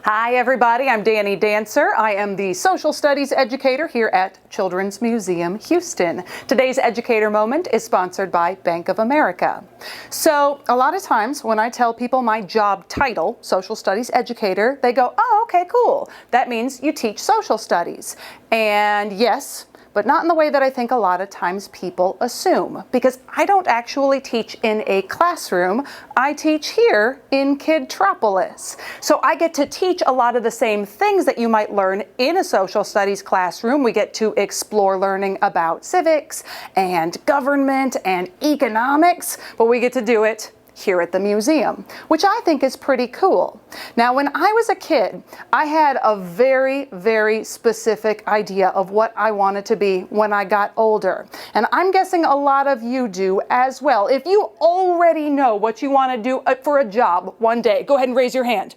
Hi everybody, I'm Danni Dancer. I am the social studies educator here at Children's Museum Houston. Today's Educator Moment is sponsored by Bank of America. So a lot of times when I tell people my job title, social studies educator, they go, oh, okay, cool. That means you teach social studies. And yes, but not in the way that I think a lot of times people assume, because I don't actually teach in a classroom. I teach here in Kidtropolis. So I get to teach a lot of the same things that you might learn in a social studies classroom. We get to explore learning about civics and government and economics, but we get to do it here at the museum, which I think is pretty cool. Now, when I was a kid, I had a very, very specific idea of what I wanted to be when I got older. And I'm guessing a lot of you do as well. If you already know what you want to do for a job one day, go ahead and raise your hand.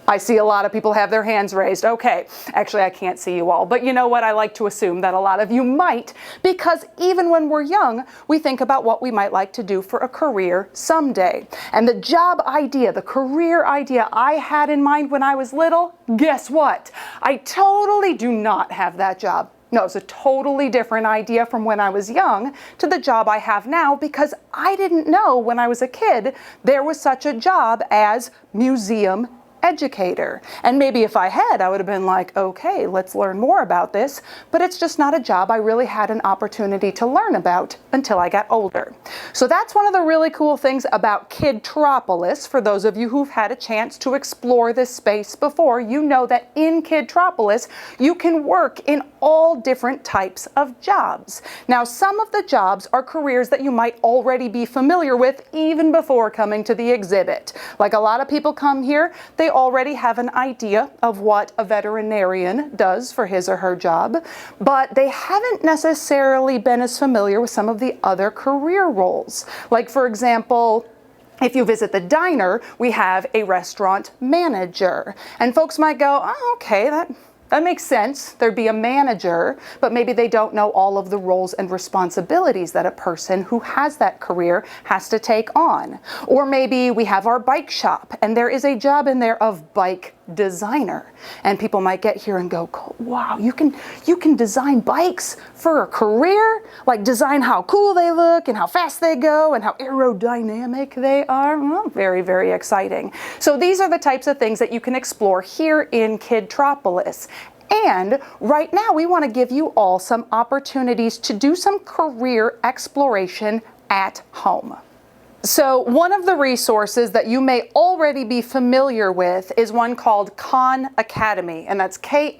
I see a lot of people have their hands raised. Okay, actually I can't see you all, but you know what? I like to assume that a lot of you might, because even when we're young, we think about what we might like to do for a career someday. And the job idea, the career idea I had in mind when I was little, guess what? I totally do not have that job. No, it's a totally different idea from when I was young to the job I have now, because I didn't know when I was a kid there was such a job as museum educator. And maybe if I had, I would have been like, okay, let's learn more about this. But it's just not a job I really had an opportunity to learn about until I got older. So that's one of the really cool things about Kidtropolis. For those of you who've had a chance to explore this space before, you know that in Kidtropolis, you can work in all different types of jobs. Now, some of the jobs are careers that you might already be familiar with even before coming to the exhibit. Like a lot of people come here, they already have an idea of what a veterinarian does for his or her job, but they haven't necessarily been as familiar with some of the other career roles. Like, for example, if you visit the diner, we have a restaurant manager. And folks might go, oh, okay, that makes sense. There'd be a manager, but maybe they don't know all of the roles and responsibilities that a person who has that career has to take on. Or maybe we have our bike shop, and there is a job in there of bike designer. And people might get here and go, wow, you can design bikes for a career? Like design how cool they look and how fast they go and how aerodynamic they are? Well, very, very exciting. So these are the types of things that you can explore here in Kidtropolis. And right now we want to give you all some opportunities to do some career exploration at home. So one of the resources that you may already be familiar with is one called Khan Academy, and that's Khan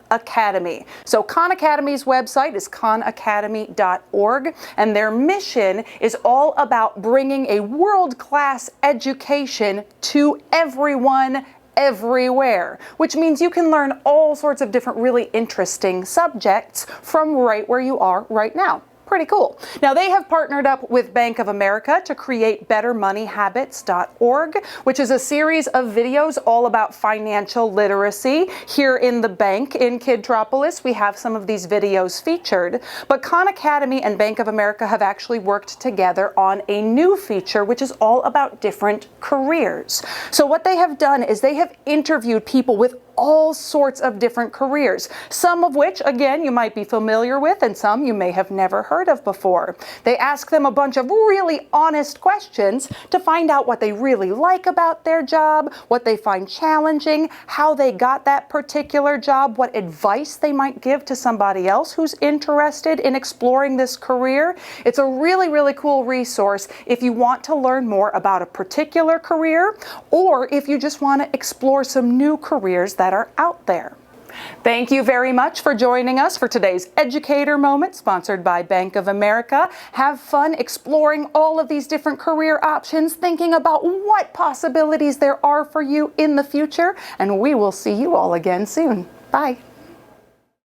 Academy. So Khan Academy's website is khanacademy.org, and their mission is all about bringing a world-class education to everyone everywhere, which means you can learn all sorts of different really interesting subjects from right where you are right now. Pretty cool. Now, they have partnered up with Bank of America to create BetterMoneyHabits.org, which is a series of videos all about financial literacy. Here in the bank in Kidtropolis, we have some of these videos featured. But Khan Academy and Bank of America have actually worked together on a new feature, which is all about different careers. So what they have done is they have interviewed people with all sorts of different careers, some of which, again, you might be familiar with, and some you may have never heard of before. They ask them a bunch of really honest questions to find out what they really like about their job, what they find challenging, how they got that particular job, what advice they might give to somebody else who's interested in exploring this career. It's a really, really cool resource if you want to learn more about a particular career, or if you just want to explore some new careers that are out there. Thank you very much for joining us for today's Educator Moment, sponsored by Bank of America. Have fun exploring all of these different career options, thinking about what possibilities there are for you in the future, and we will see you all again soon. Bye.